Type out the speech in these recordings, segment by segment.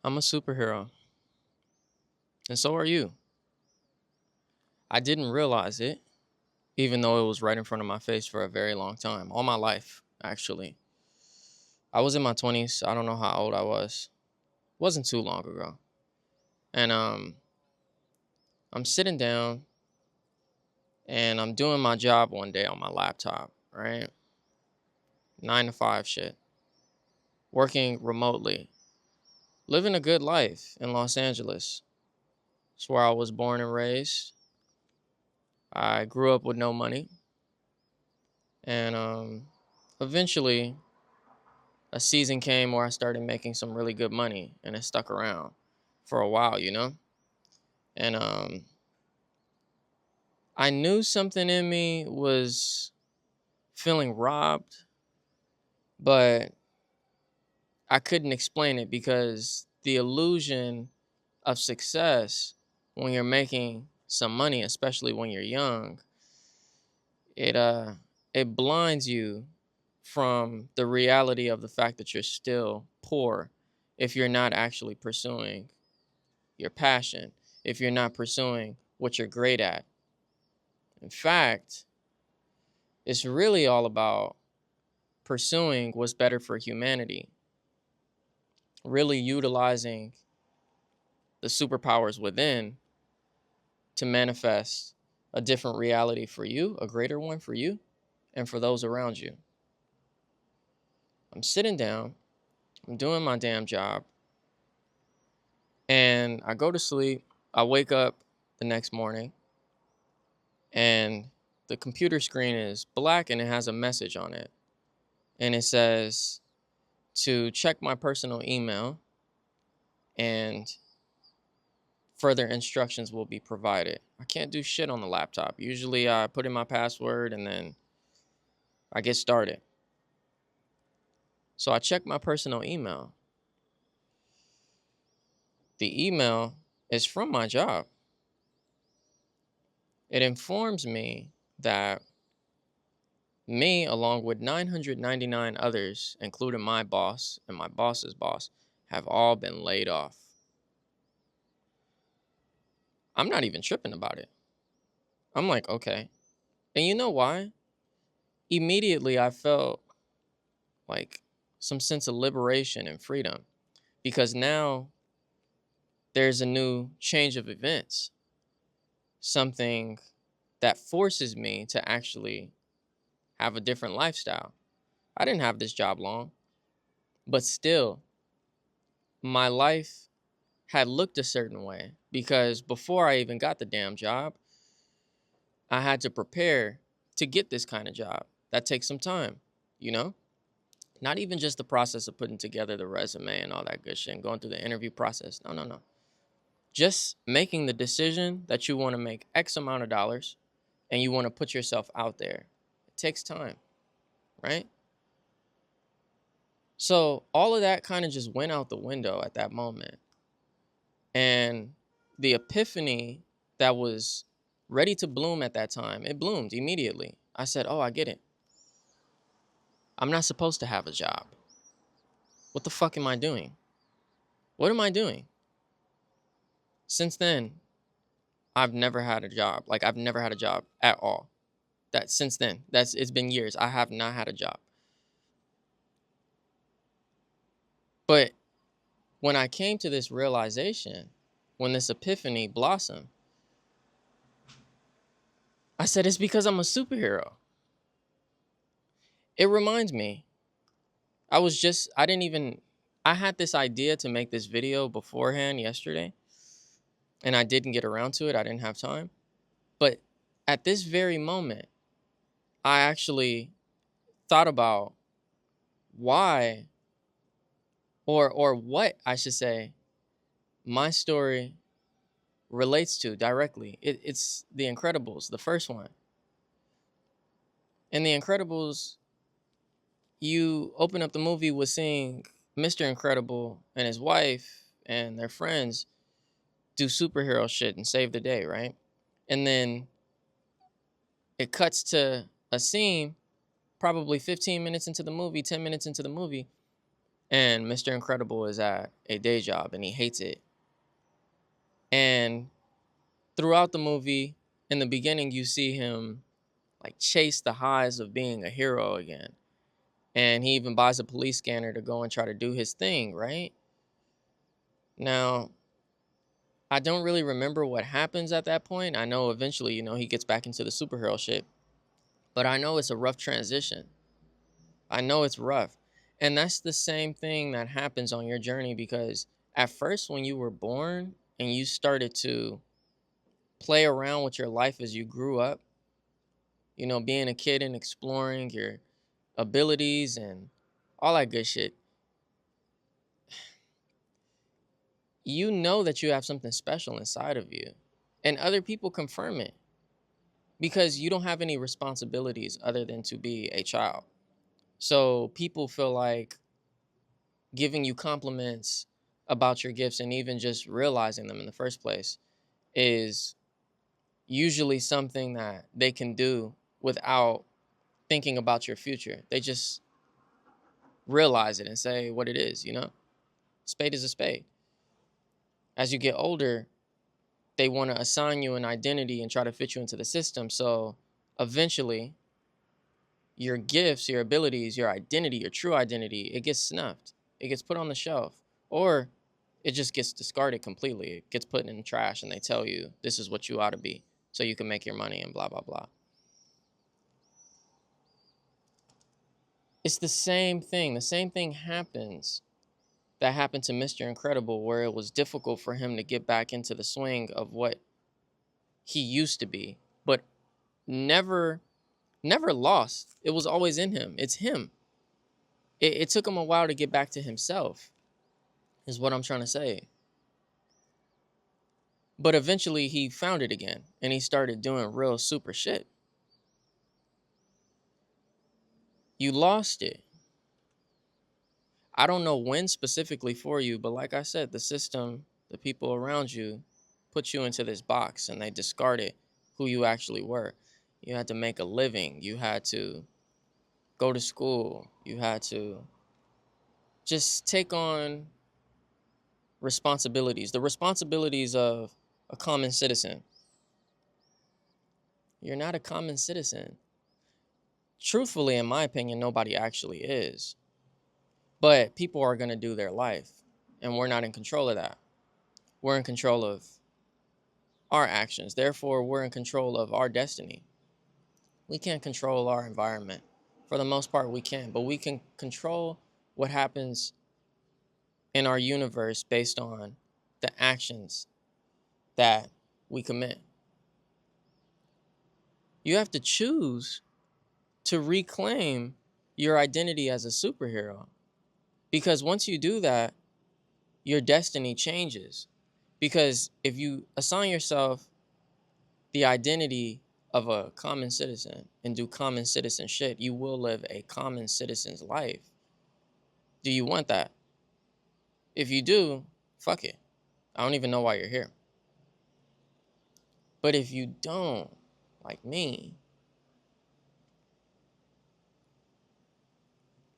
I'm a superhero, and so are you. I didn't realize it, even though it was right in front of my face for a very long time, all my life, actually. I was in my 20s. I don't know how old I was. Wasn't too long ago. And I'm sitting down and I'm doing my job one day on my laptop, right? 9 to 5 shit. Working remotely. Living a good life in Los Angeles. It's where I was born and raised. I grew up with no money. And eventually a season came where I started making some really good money and it stuck around for a while. And I knew something in me was feeling robbed, but I couldn't explain it because the illusion of success when you're making some money, especially when you're young, it it blinds you from the reality of the fact that you're still poor if you're not actually pursuing your passion, if you're not pursuing what you're great at. In fact, it's really all about pursuing what's better for humanity, really utilizing the superpowers within to manifest a different reality for you, a greater one for you, and for those around you. I'm sitting down, I'm doing my damn job, and I go to sleep. I wake up the next morning, and the computer screen is black and it has a message on it. And it says to check my personal email and further instructions will be provided. I can't do shit on the laptop. Usually I put in my password and then I get started. So I check my personal email. The email is from my job. It informs me that me, along with 999 others, including my boss and my boss's boss, have all been laid off. I'm not even tripping about it. I'm like, okay. And you know why? Immediately I felt like some sense of liberation and freedom because now there's a new change of events, something that forces me to actually have a different lifestyle. I didn't have this job long, but still, my life had looked a certain way because before I even got the damn job, I had to prepare to get this kind of job. That takes some time, you know? Not even just the process of putting together the resume and all that good shit and going through the interview process. No, no, no. Just making the decision that you want to make X amount of dollars and you want to put yourself out there. It takes time, right? So all of that kind of just went out the window at that moment. And the epiphany that was ready to bloom at that time, it bloomed immediately. I said, oh, I get it. I'm not supposed to have a job. What the fuck am I doing? What am I doing? Since then, I've never had a job. Like I've never had a job at all. That since then, it's been years. I have not had a job. But when I came to this realization, when this epiphany blossomed, I said it's because I'm a superhero. It reminds me. I didn't even I had this idea to make this video beforehand yesterday, and I didn't get around to it. I didn't have time. But at this very moment, I actually thought about why or what I should say my story relates to directly. It's The Incredibles, the first one. In The Incredibles, you open up the movie with seeing Mr. Incredible and his wife and their friends do superhero shit and save the day, right? And then it cuts to a scene probably 15 minutes into the movie, 10 minutes into the movie, And Mr. Incredible is at a day job and he hates it. And throughout the movie, in the beginning, you see him like chase the highs of being a hero again. And he even buys a police scanner to go and try to do his thing, right? Now, I don't really remember what happens at that point. I know eventually, he gets back into the superhero shit. But I know it's a rough transition. I know it's rough. And that's the same thing that happens on your journey because at first, when you were born and you started to play around with your life as you grew up, being a kid and exploring your abilities and all that good shit, you know that you have something special inside of you. And other people confirm it because you don't have any responsibilities other than to be a child. So people feel like giving you compliments about your gifts and even just realizing them in the first place is usually something that they can do without thinking about your future. They just realize it and say what it is. Spade is a spade. As you get older, they want to assign you an identity and try to fit you into the system. So eventually, your gifts, your abilities, your identity, your true identity, it gets snuffed. It gets put on the shelf. Or it just gets discarded completely. It gets put in the trash and they tell you this is what you ought to be so you can make your money and blah, blah, blah. It's the same thing. The same thing happens that happened to Mr. Incredible, where it was difficult for him to get back into the swing of what he used to be, but never, never lost. It was always in him. It's him. It took him a while to get back to himself, is what I'm trying to say. But eventually he found it again and he started doing real super shit. You lost it. I don't know when specifically for you, but like I said, the system, the people around you put you into this box and they discarded who you actually were. You had to make a living. You had to go to school. You had to just take on responsibilities, the responsibilities of a common citizen. You're not a common citizen. Truthfully, in my opinion, nobody actually is. But people are going to do their life, and we're not in control of that. We're in control of our actions. Therefore, we're in control of our destiny. We can't control our environment. For the most part, we can, but we can control what happens in our universe based on the actions that we commit. You have to choose to reclaim your identity as a superhero. Because once you do that, your destiny changes. Because if you assign yourself the identity of a common citizen and do common citizen shit, you will live a common citizen's life. Do you want that? If you do, fuck it. I don't even know why you're here. But if you don't, like me,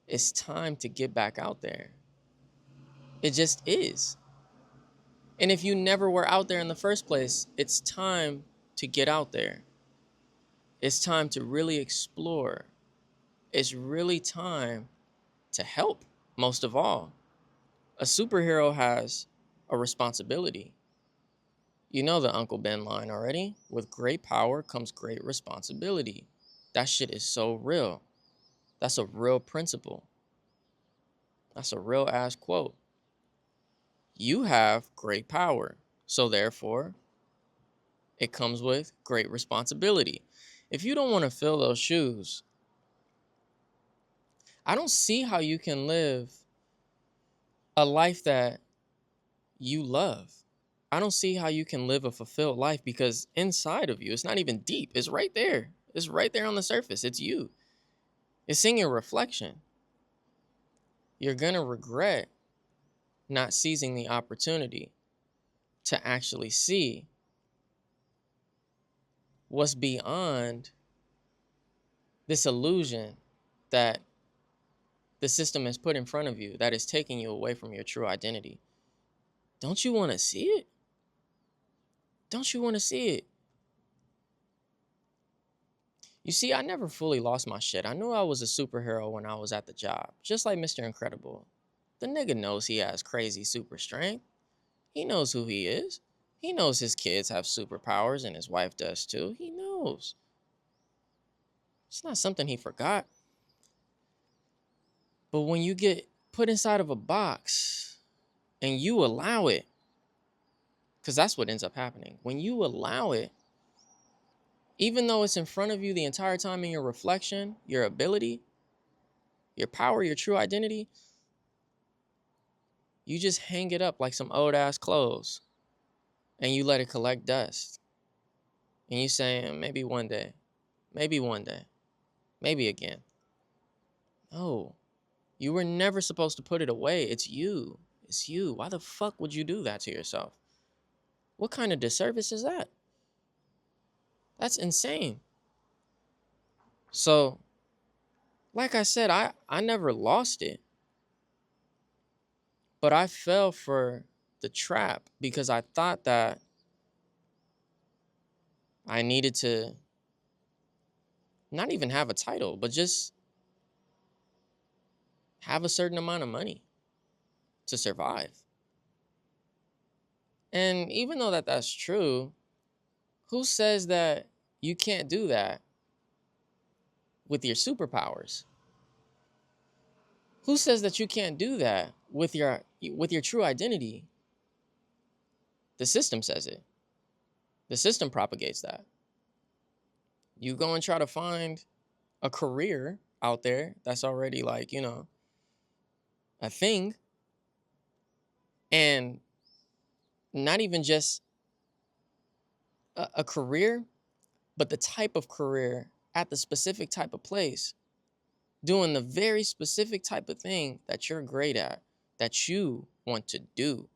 it's time to get back out there. It just is. And if you never were out there in the first place, it's time to get out there. It's time to really explore. It's really time to help, most of all. A superhero has a responsibility. You know the Uncle Ben line already. With great power comes great responsibility. That shit is so real. That's a real principle. That's a real ass quote. You have great power. So therefore, it comes with great responsibility. If you don't want to fill those shoes, I don't see how you can live a life that you love. I don't see how you can live a fulfilled life because inside of you, it's not even deep. It's right there. It's right there on the surface. It's you. It's in your reflection. You're going to regret not seizing the opportunity to actually see what's beyond this illusion that the system has put in front of you that is taking you away from your true identity. Don't you want to see it? Don't you want to see it? You see, I never fully lost my shit. I knew I was a superhero when I was at the job, just like Mr. Incredible. The nigga knows he has crazy super strength. He knows who he is. He knows his kids have superpowers and his wife does too. He knows. It's not something he forgot. But when you get put inside of a box and you allow it, because that's what ends up happening. When you allow it, even though it's in front of you the entire time in your reflection, your ability, your power, your true identity, you just hang it up like some old ass clothes and you let it collect dust. And you say, maybe one day, maybe one day, maybe again. No, you were never supposed to put it away. It's you. It's you. Why the fuck would you do that to yourself? What kind of disservice is that? That's insane. So, like I said, I never lost it. But I fell for the trap because I thought that I needed to not even have a title, but just have a certain amount of money to survive. And even though that's true, who says that you can't do that with your superpowers? Who says that you can't do that with your true identity? The system says it. The system propagates that. You go and try to find a career out there that's already like, a thing, and not even just a career, but the type of career at the specific type of place, doing the very specific type of thing that you're great at, that you want to do,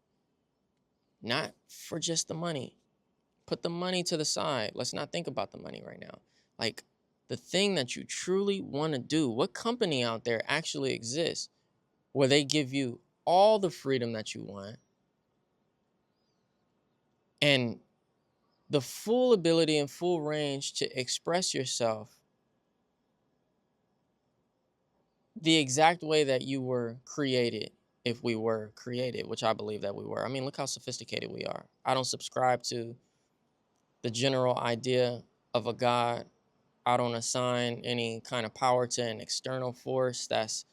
not for just the money. Put the money to the side. Let's not think about the money right now. Like the thing that you truly want to do. What company out there actually exists where they give you all the freedom that you want and the full ability and full range to express yourself the exact way that you were created, if we were created, which I believe that we were. I mean, look how sophisticated we are. I don't subscribe to the general idea of a God. I don't assign any kind of power to an external force that's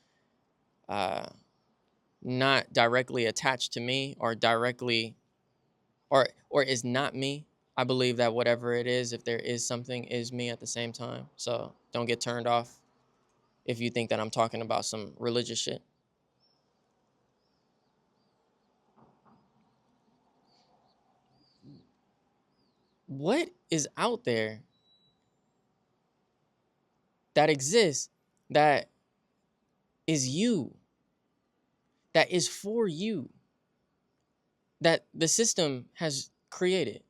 not directly attached to me or directly or is not me. I believe that whatever it is, if there is something, is me at the same time. So don't get turned off if you think that I'm talking about some religious shit. What is out there that exists that is you, that is for you, that the system has created?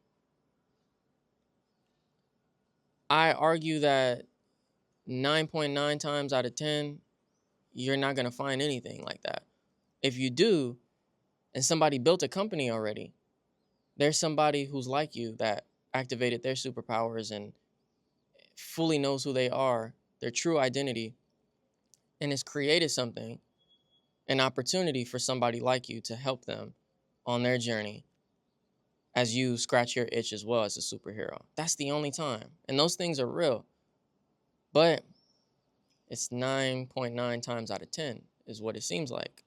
I argue that 9.9 times out of 10, you're not going to find anything like that. If you do, and somebody built a company already, there's somebody who's like you that activated their superpowers and fully knows who they are, their true identity, and has created something, an opportunity for somebody like you to help them on their journey as you scratch your itch as well as a superhero. That's the only time. And those things are real. But it's 9.9 times out of 10 is what it seems like.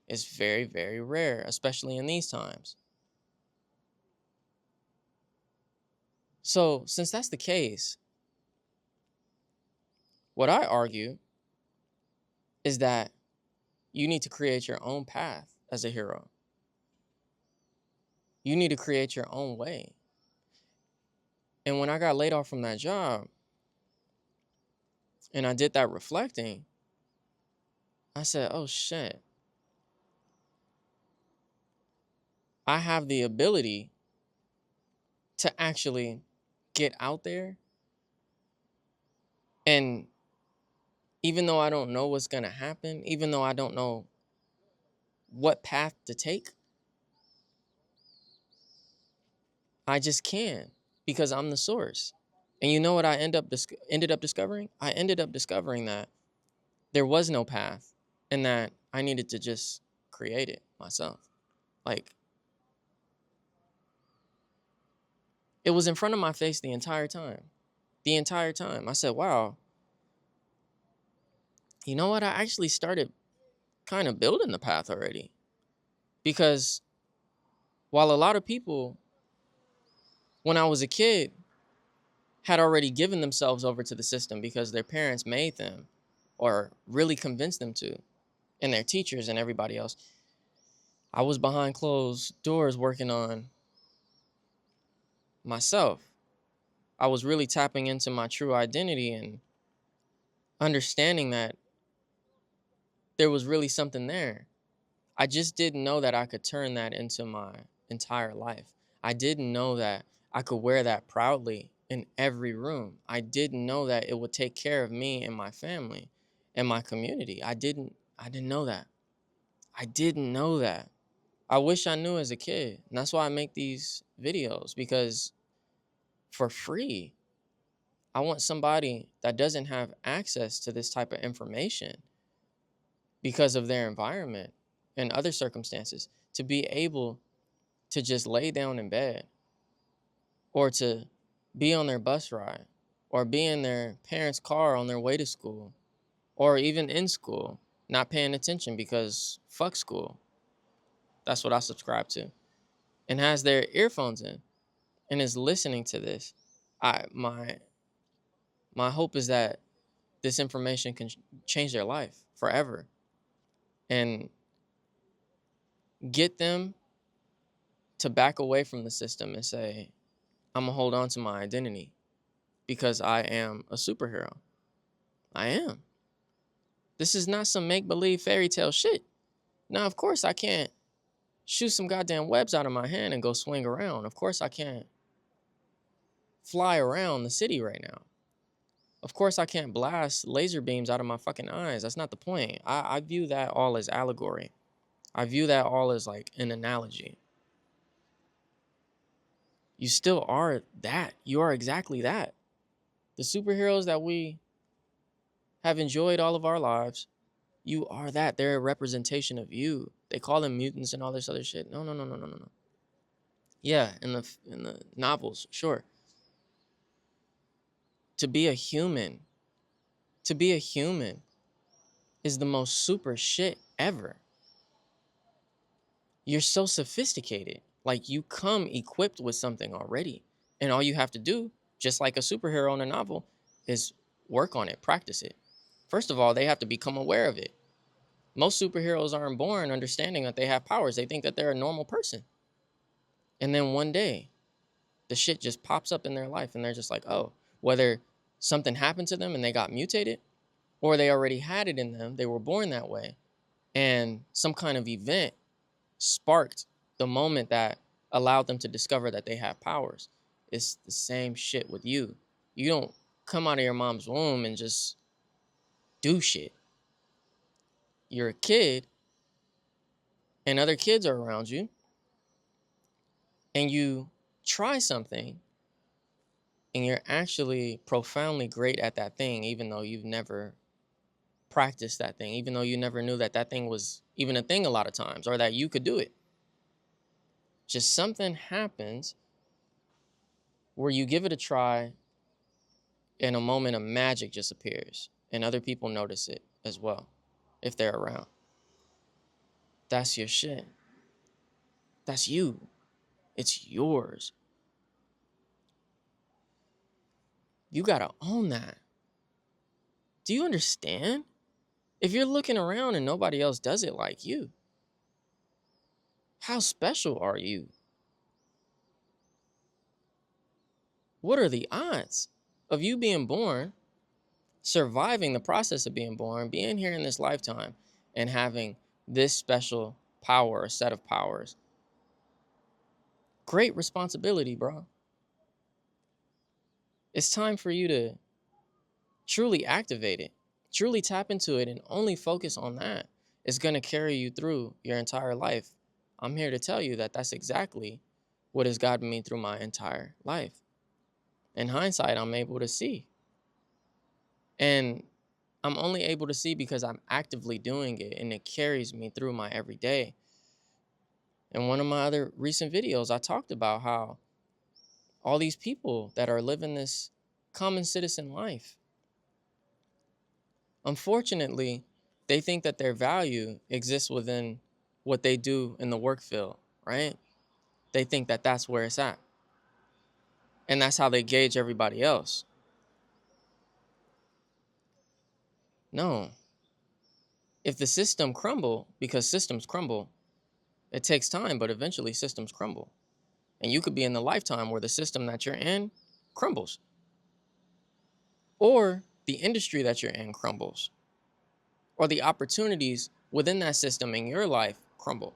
It's very, very rare, especially in these times. So, since that's the case, what I argue is that you need to create your own path as a hero. You need to create your own way. And when I got laid off from that job and I did that reflecting, I said, oh shit, I have the ability to actually get out there and Even though I don't know what's going to happen, even though I don't know what path to take, I just can because I'm the source. And you know what I ended up discovering? I ended up discovering that there was no path and that I needed to just create it myself. Like, it was in front of my face the entire time. The entire time. I said, wow, you know what? I actually started kind of building the path already. Because while a lot of people, when I was a kid, had already given themselves over to the system because their parents made them or really convinced them to, and their teachers and everybody else, I was behind closed doors working on myself. I was really tapping into my true identity and understanding that there was really something there. I just didn't know that I could turn that into my entire life. I didn't know that I could wear that proudly in every room. I didn't know that it would take care of me and my family and my community. I didn't know that. I didn't know that. I wish I knew as a kid. And that's why I make these videos, because for free, I want somebody that doesn't have access to this type of information because of their environment and other circumstances to be able to just lay down in bed or to be on their bus ride or be in their parents' car on their way to school or even in school, not paying attention because fuck school. That's what I subscribe to. And has their earphones in and is listening to this. My hope is that this information can change their life forever and get them to back away from the system and say, I'm gonna hold on to my identity because I am a superhero. I am. This is not some make-believe fairy tale shit. Now, of course, I can't shoot some goddamn webs out of my hand and go swing around. Of course, I can't fly around the city right now. Of course, I can't blast laser beams out of my fucking eyes. That's not the point. I view that all as allegory. I view that all as like an analogy. You still are that. You are exactly that. The superheroes that we have enjoyed all of our lives, you are that. They're a representation of you. They call them mutants and all this other shit. No, no, no, no, no, no, no. Yeah, in the novels, sure. To be a human, to be a human is the most super shit ever. You're so sophisticated. Like, you come equipped with something already. And all you have to do, just like a superhero in a novel, is work on it, practice it. First of all, they have to become aware of it. Most superheroes aren't born understanding that they have powers. They think that they're a normal person. And then one day, the shit just pops up in their life and they're just like, oh, whether something happened to them and they got mutated or they already had it in them, they were born that way, and some kind of event sparked the moment that allowed them to discover that they have powers. It's the same shit with you. You don't come out of your mom's womb and just do shit. You're a kid and other kids are around you and you try something and you're actually profoundly great at that thing, even though you've never practiced that thing, even though you never knew that that thing was even a thing a lot of times, or that you could do it. Just something happens where you give it a try and a moment of magic just appears and other people notice it as well if they're around. That's your shit. That's you. It's yours. You gotta own that. Do you understand? If you're looking around and nobody else does it like you, how special are you? What are the odds of you being born, surviving the process of being born, being here in this lifetime, and having this special power, a set of powers? Great responsibility, bro. It's time for you to truly activate it Truly tap into it and only focus on that. It's going to carry you through your entire life. I'm here to tell you that that's exactly what has gotten me through my entire life. In hindsight, I'm able to see. And I'm only able to see because I'm actively doing it, and it carries me through my everyday. In one of my other recent videos, I talked about how all these people that are living this common citizen life, unfortunately, they think that their value exists within what they do in the work field, right? They think that that's where it's at. And that's how they gauge everybody else. No. If the system crumble, because systems crumble, it takes time, but eventually systems crumble. And you could be in the lifetime where the system that you're in crumbles, or the industry that you're in crumbles, or the opportunities within that system in your life crumble.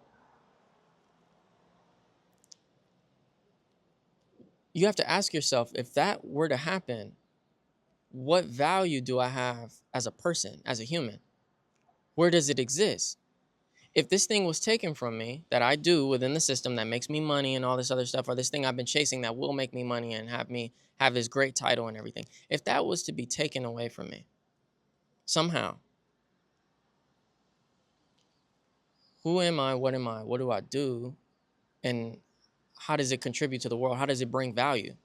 You have to ask yourself, if that were to happen, what value do I have as a person, as a human? Where does it exist? If this thing was taken from me that I do within the system that makes me money and all this other stuff, or this thing I've been chasing that will make me money and have me have this great title and everything, if that was to be taken away from me somehow, who am I? What am I? What do I do? And how does it contribute to the world? How does it bring value?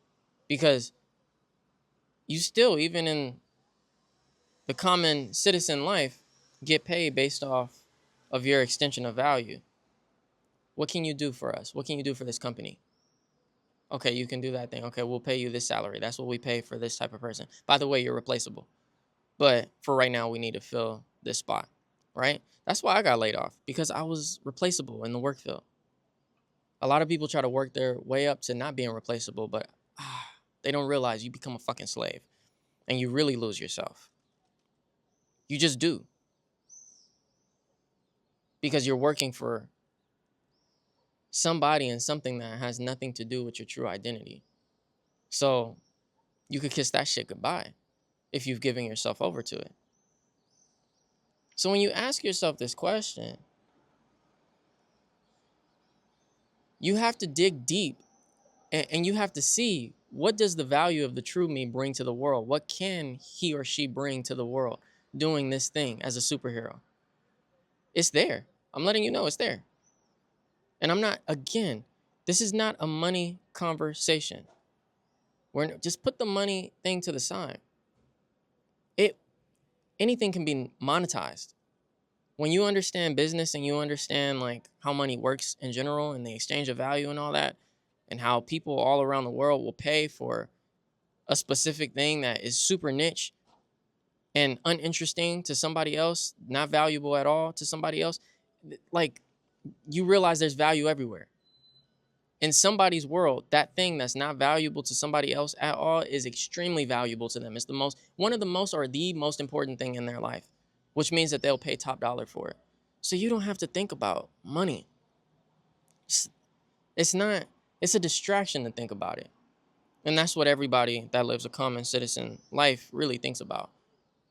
Because you still, even in the common citizen life, get paid based off of your extension of value. What can you do for us? What can you do for this company? Okay, you can do that thing. Okay, we'll pay you this salary. That's what we pay for this type of person. By the way, you're replaceable. But for right now, we need to fill this spot, right? That's why I got laid off, because I was replaceable in the work field. A lot of people try to work their way up to not being replaceable, but they don't realize you become a fucking slave and you really lose yourself. You just do. Because you're working for somebody and something that has nothing to do with your true identity. So you could kiss that shit goodbye if you've given yourself over to it. So when you ask yourself this question, you have to dig deep, and you have to see, what does the value of the true me bring to the world? What can he or she bring to the world doing this thing as a superhero? It's there. I'm letting you know it's there. And I'm not, again, this is not a money conversation. Just put the money thing to the side. Anything can be monetized. When you understand business and you understand like how money works in general and the exchange of value and all that, and how people all around the world will pay for a specific thing that is super niche and uninteresting to somebody else, not valuable at all to somebody else, like, you realize there's value everywhere. In somebody's world, that thing that's not valuable to somebody else at all is extremely valuable to them. It's one of the most, or the most important thing in their life, which means that they'll pay top dollar for it. So you don't have to think about money. It's not, it's a distraction to think about it. And that's what everybody that lives a common citizen life really thinks about.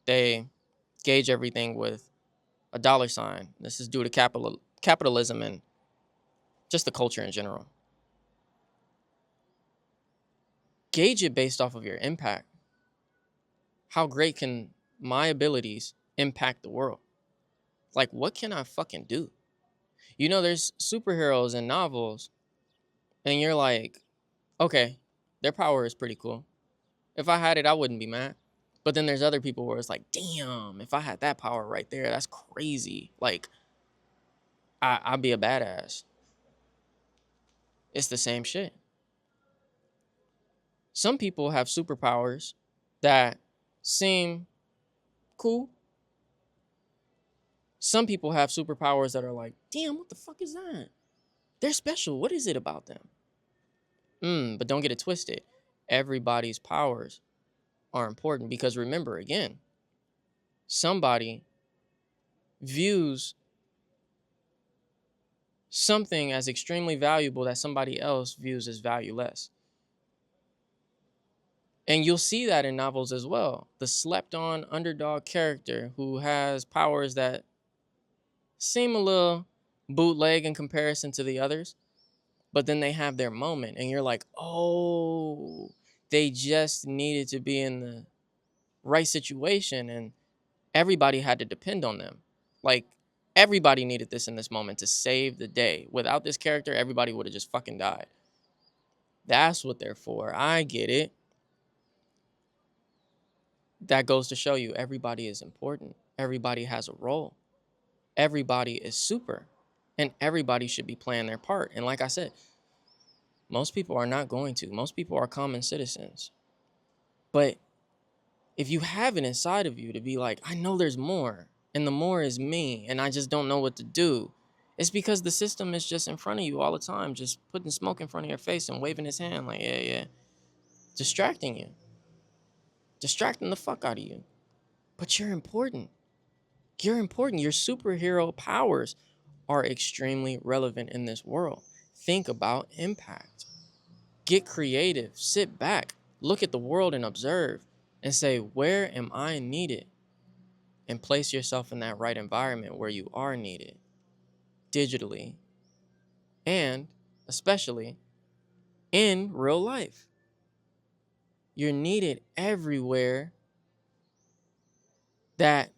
They gauge everything with a dollar sign. This is due to capitalism and just the culture in general. Gauge it based off of your impact. How great can my abilities impact the world? Like, what can I fucking do? You know, there's superheroes in novels, and you're like, okay, their power is pretty cool. If I had it, I wouldn't be mad. But then there's other people where it's like, damn, if I had that power right there, that's crazy. Like, I'd be a badass. It's the same shit. Some people have superpowers that seem cool. Some people have superpowers that are like, damn, what the fuck is that? They're special. What is it about them? But don't get it twisted. Everybody's powers are important, because remember, again, somebody views something as extremely valuable that somebody else views as valueless. And you'll see that in novels as well. The slept on underdog character who has powers that seem a little bootleg in comparison to the others, but then they have their moment and you're like, oh, they just needed to be in the right situation and everybody had to depend on them. Like, everybody needed this in this moment to save the day. Without this character, everybody would have just fucking died. That's what they're for. I get it. That goes to show you everybody is important. Everybody has a role. Everybody is super. And everybody should be playing their part. And like I said, most people are not going to. Most people are common citizens. But if you have it inside of you to be like, I know there's more, and the more is me, and I just don't know what to do, it's because the system is just in front of you all the time, just putting smoke in front of your face and waving his hand like, yeah, yeah, distracting you, distracting the fuck out of you. But you're important. You're important. Your superhero powers are extremely relevant in this world. Think about impact. Get creative. Sit back. Look at the world and observe and say, where am I needed? And place yourself in that right environment where you are needed digitally and especially in real life. You're needed everywhere that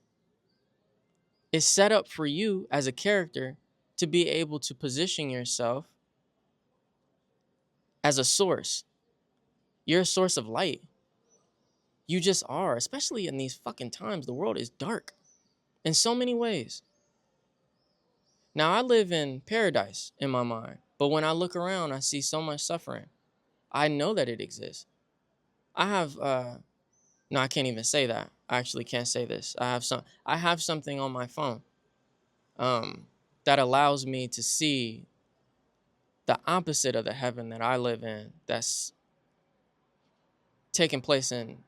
is set up for you as a character to be able to position yourself as a source. You're a source of light. You just are, especially in these fucking times. The world is dark in so many ways. Now, I live in paradise in my mind, but when I look around, I see so much suffering. I know that it exists. I have, no, I can't even say that. I actually can't say this. I have something on my phone that allows me to see the opposite of the heaven that I live in that's taking place in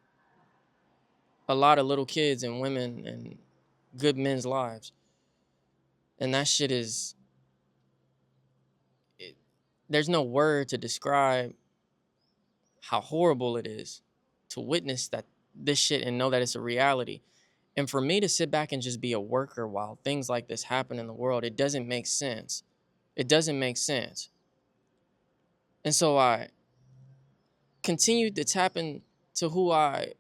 a lot of little kids and women and good men's lives. And that shit is, there's no word to describe how horrible it is to witness that this shit and know that it's a reality. And for me to sit back and just be a worker while things like this happen in the world, it doesn't make sense. It doesn't make sense. And so I continued to tap into who I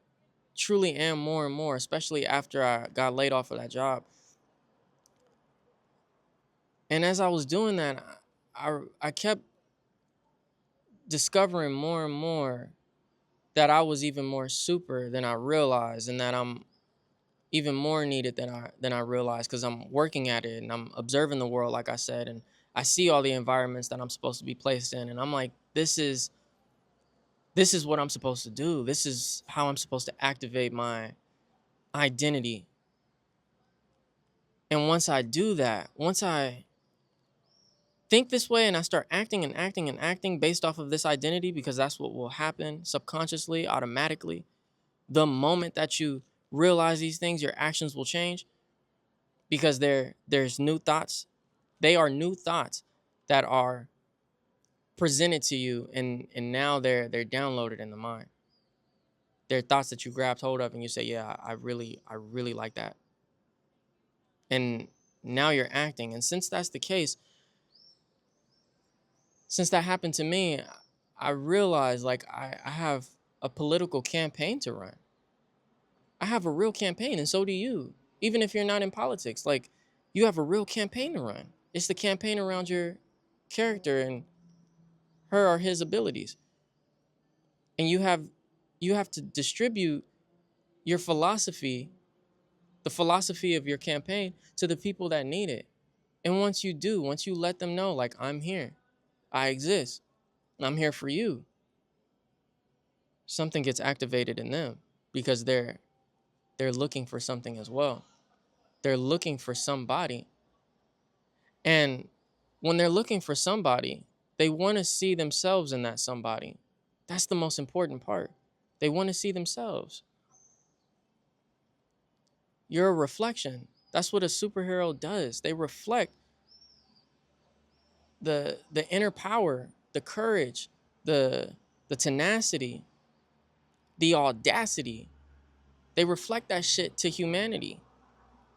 truly am more and more, especially after I got laid off of that job. And as I was doing that, I kept discovering more and more that I was even more super than I realized, and that I'm even more needed than I realized, because I'm working at it and I'm observing the world, like I said, and I see all the environments that I'm supposed to be placed in, and I'm like, this is what I'm supposed to do. This is how I'm supposed to activate my identity. And once I do that, once I think this way and I start acting and acting and acting based off of this identity, because that's what will happen subconsciously, automatically. The moment that you realize these things, your actions will change, because there's new thoughts. They are new thoughts that are presented to you, and now they're downloaded in the mind. They're thoughts that you grabbed hold of and you say, yeah, I really like that. And now you're acting. And since that's the case, since that happened to me, I realized, like, I have a political campaign to run. I have a real campaign, and so do you. Even if you're not in politics, like, you have a real campaign to run. It's the campaign around your character and her or his abilities. And you have to distribute your philosophy, the philosophy of your campaign, to the people that need it. And once you do, once you let them know, like, I'm here, I exist, and I'm here for you, something gets activated in them, because they're looking for something as well. They're looking for somebody. And when they're looking for somebody, they want to see themselves in that somebody. That's the most important part. They want to see themselves. You're a reflection. That's what a superhero does. They reflect the inner power, the courage, the tenacity, the audacity. They reflect that shit to humanity.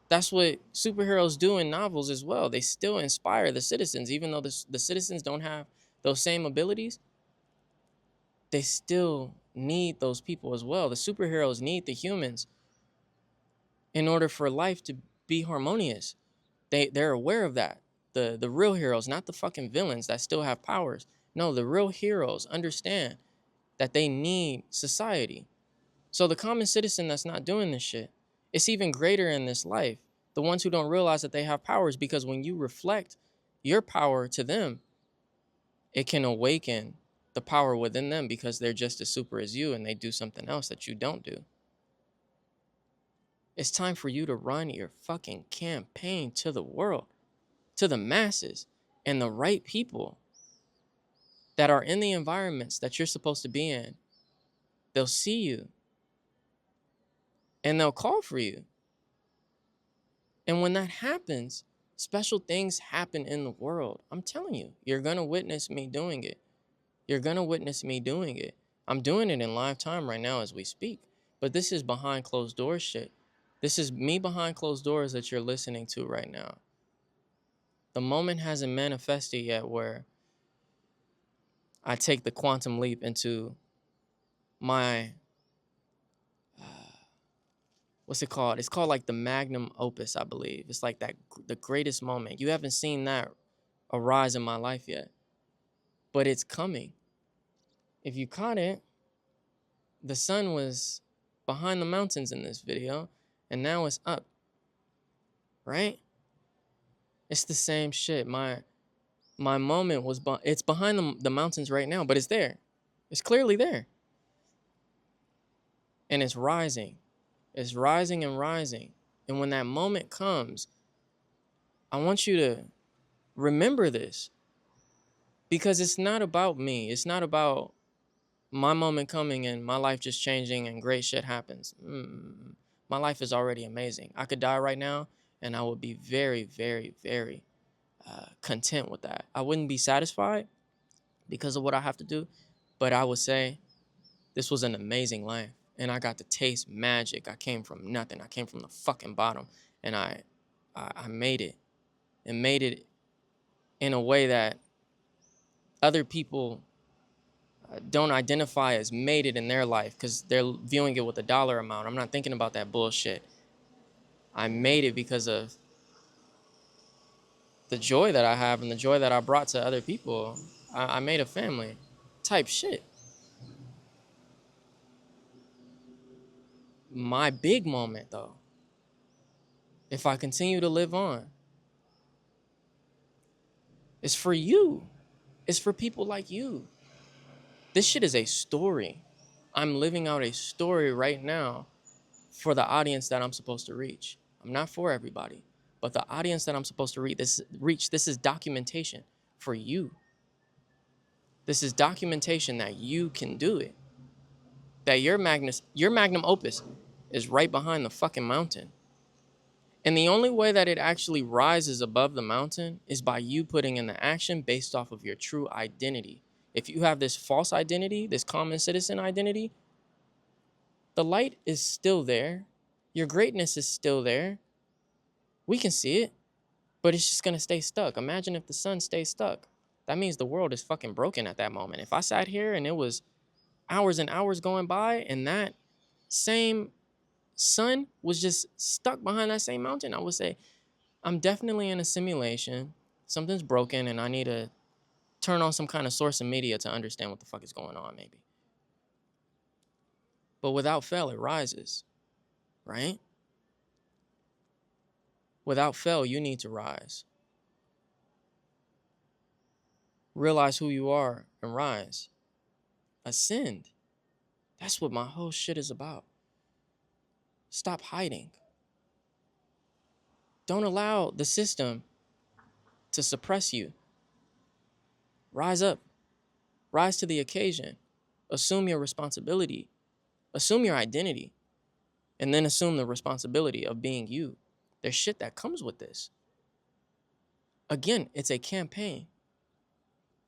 That's what superheroes do in novels as well. They still inspire the citizens, even though the citizens don't have those same abilities. They still need those people as well. The superheroes need the humans in order for life to be harmonious. They're aware of that. The real heroes, not the fucking villains that still have powers. No, the real heroes understand that they need society. So the common citizen that's not doing this shit, it's even greater in this life. The ones who don't realize that they have powers, because when you reflect your power to them, it can awaken the power within them because they're just as super as you and they do something else that you don't do. It's time for you to run your fucking campaign to the world, to the masses, and the right people that are in the environments that you're supposed to be in. They'll see you and they'll call for you. And when that happens, special things happen in the world. I'm telling you, you're going to witness me doing it. You're going to witness me doing it. I'm doing it in live time right now as we speak. But this is behind closed doors shit. This is me behind closed doors that you're listening to right now. The moment hasn't manifested yet where I take the quantum leap into my, what's it called? It's called like the magnum opus, I believe. It's like that, the greatest moment. You haven't seen that arise in my life yet, but it's coming. If you caught it, the sun was behind the mountains in this video, and now it's up, right? It's the same shit. My moment was, it's behind the mountains right now, but it's there. It's clearly there. And it's rising. It's rising and rising. And when that moment comes, I want you to remember this, because it's not about me. It's not about my moment coming and my life just changing and great shit happens. My life is already amazing. I could die right now and I would be very, very, very content with that. I wouldn't be satisfied because of what I have to do, but I would say this was an amazing life and I got to taste magic. I came from nothing. I came from the fucking bottom, and I made it, and made it in a way that other people don't identify as made it in their life because they're viewing it with a dollar amount. I'm not thinking about that bullshit. I made it because of the joy that I have and the joy that I brought to other people. I made a family type shit. My big moment, though, if I continue to live on, is for you. It's for people like you. This shit is a story. I'm living out a story right now for the audience that I'm supposed to reach. I'm not for everybody, but the audience that I'm supposed to reach, this is documentation for you. This is documentation that you can do it. That your magnum opus is right behind the fucking mountain. And the only way that it actually rises above the mountain is by you putting in the action based off of your true identity. If you have this false identity, this common citizen identity, the light is still there. Your greatness is still there. We can see it, but it's just going to stay stuck. Imagine if the sun stays stuck. That means the world is fucking broken at that moment. If I sat here and it was hours and hours going by and that same sun was just stuck behind that same mountain, I would say, I'm definitely in a simulation. Something's broken and I need to turn on some kind of source of media to understand what the fuck is going on, maybe. But without fail, it rises, right? Without fail, you need to rise. Realize who you are and rise. Ascend. That's what my whole shit is about. Stop hiding. Don't allow the system to suppress you. Rise up. Rise to the occasion. Assume your responsibility. Assume your identity. And then assume the responsibility of being you. There's shit that comes with this. Again, it's a campaign.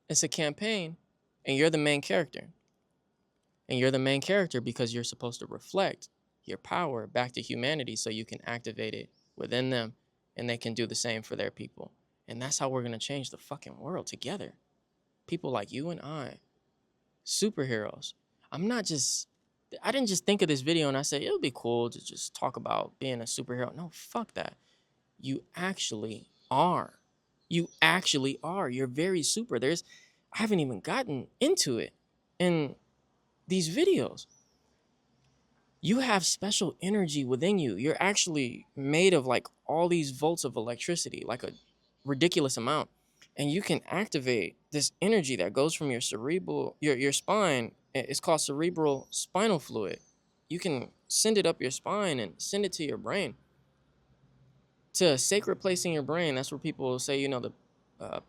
It's a campaign, and you're the main character. And you're the main character because you're supposed to reflect your power back to humanity so you can activate it within them and they can do the same for their people. And that's how we're going to change the fucking world together. People like you and I, superheroes. I didn't just think of this video and I said, it would be cool to just talk about being a superhero. No, fuck that. You actually are. You actually are. You're very super. I haven't even gotten into it in these videos. You have special energy within you. You're actually made of like all these volts of electricity, like a ridiculous amount. And you can activate this energy that goes from your your spine. It's called cerebral spinal fluid. You can send it up your spine and send it to your brain, to a sacred place in your brain. That's where people say, the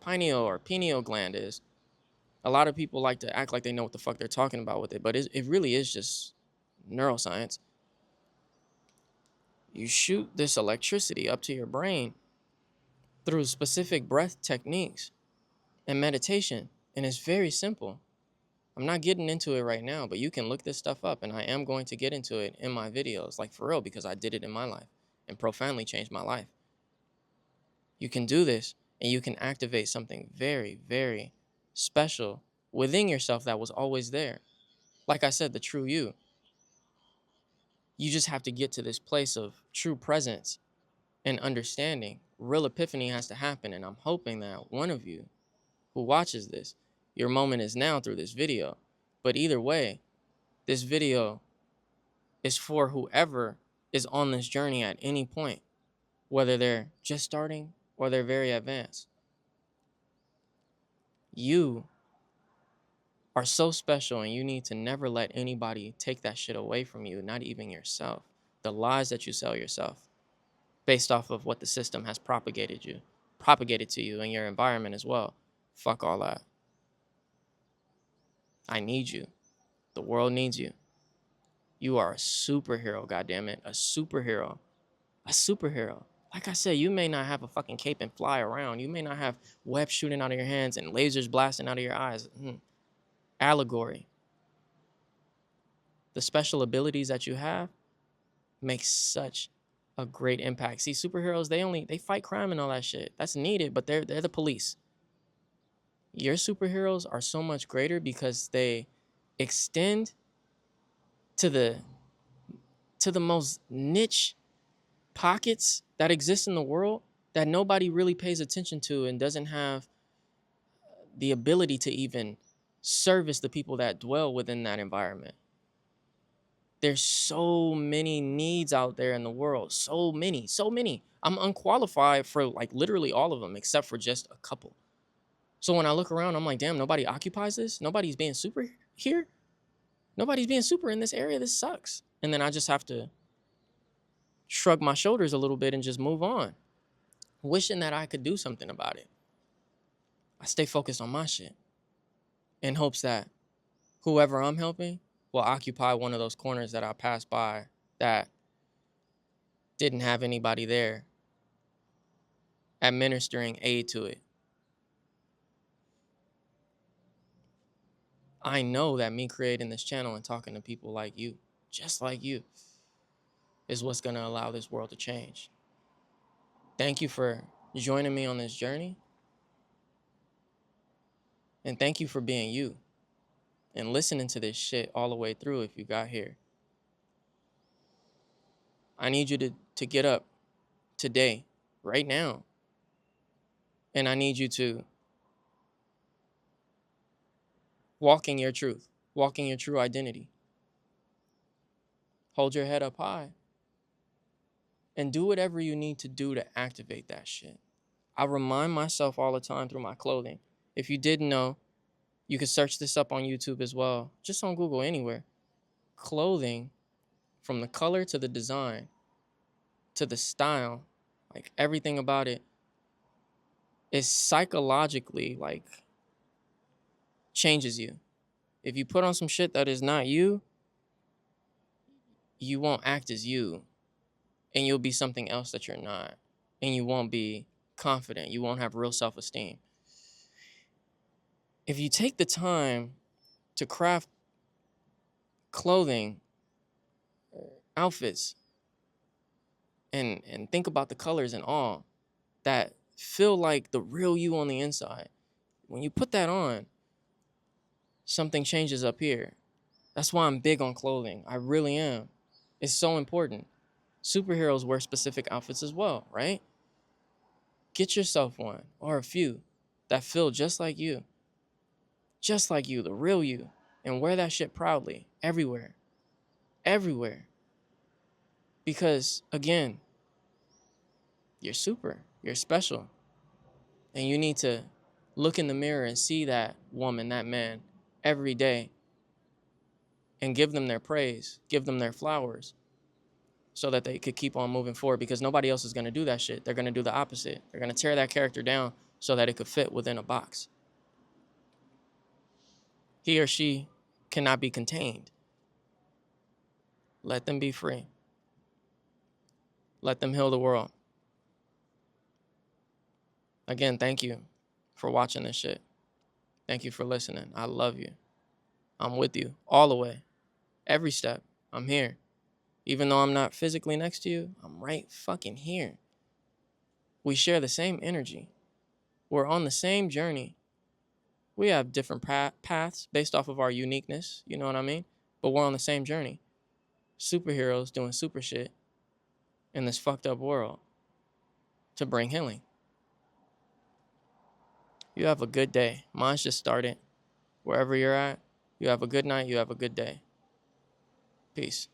pineal or pineal gland is. A lot of people like to act like they know what the fuck they're talking about with it, but it really is just neuroscience. You shoot this electricity up to your brain through specific breath techniques and meditation, and it's very simple. I'm not getting into it right now, but you can look this stuff up, and I am going to get into it in my videos, like for real, because I did it in my life and profoundly changed my life. You can do this, and you can activate something very, very special within yourself that was always there. Like I said, the true you. You just have to get to this place of true presence and understanding. Real epiphany has to happen, and I'm hoping that one of you who watches this, your moment is now through this video. But either way, this video is for whoever is on this journey at any point, whether they're just starting or they're very advanced. You are so special, and you need to never let anybody take that shit away from you, not even yourself. The lies that you sell yourself based off of what the system has propagated to you in your environment as well. Fuck all that. I need you. The world needs you. You are a superhero, goddammit. A superhero. A superhero. Like I said, you may not have a fucking cape and fly around. You may not have webs shooting out of your hands and lasers blasting out of your eyes. Allegory. The special abilities that you have make such a great impact. See, superheroes, they fight crime and all that shit. That's needed, but they're the police. Your superheroes are so much greater because they extend to the most niche pockets that exist in the world that nobody really pays attention to and doesn't have the ability to even service the people that dwell within that environment. There's so many needs out there in the world. So many. I'm unqualified for like literally all of them except for just a couple. So when I look around, I'm like, damn, nobody occupies this? Nobody's being super here? Nobody's being super in this area? This sucks. And then I just have to shrug my shoulders a little bit and just move on, wishing that I could do something about it. I stay focused on my shit in hopes that whoever I'm helping will occupy one of those corners that I passed by that didn't have anybody there administering aid to it. I know that me creating this channel and talking to people like you, just like you, is what's going to allow this world to change. Thank you for joining me on this journey. And thank you for being you and listening to this shit all the way through if you got here. I need you to get up today, right now. And I need you to walk in your truth, walk in your true identity. Hold your head up high and do whatever you need to do to activate that shit. I remind myself all the time through my clothing. If you didn't know, you could search this up on YouTube as well, just on Google, anywhere. Clothing, from the color to the design to the style, like everything about it, is psychologically like changes you. If you put on some shit that is not you, you won't act as you, and you'll be something else that you're not, and you won't be confident. You won't have real self-esteem. If you take the time to craft clothing, outfits, and think about the colors and all that feel like the real you on the inside. When you put that on, something changes up here. That's why I'm big on clothing. I really am. It's so important. Superheroes wear specific outfits as well, right? Get yourself one or a few that feel just like you, the real you, and wear that shit proudly everywhere, everywhere. Because again, you're super, you're special, and you need to look in the mirror and see that woman, that man every day and give them their praise, give them their flowers so that they could keep on moving forward because nobody else is going to do that shit. They're going to do the opposite. They're going to tear that character down so that it could fit within a box. He or she cannot be contained. Let them be free. Let them heal the world. Again, thank you for watching this shit. Thank you for listening. I love you. I'm with you all the way. Every step. I'm here. Even though I'm not physically next to you, I'm right fucking here. We share the same energy. We're on the same journey. We have different paths based off of our uniqueness, you know what I mean? But we're on the same journey. Superheroes doing super shit in this fucked up world to bring healing. You have a good day. Mine's just started. Wherever you're at, you have a good night, you have a good day. Peace.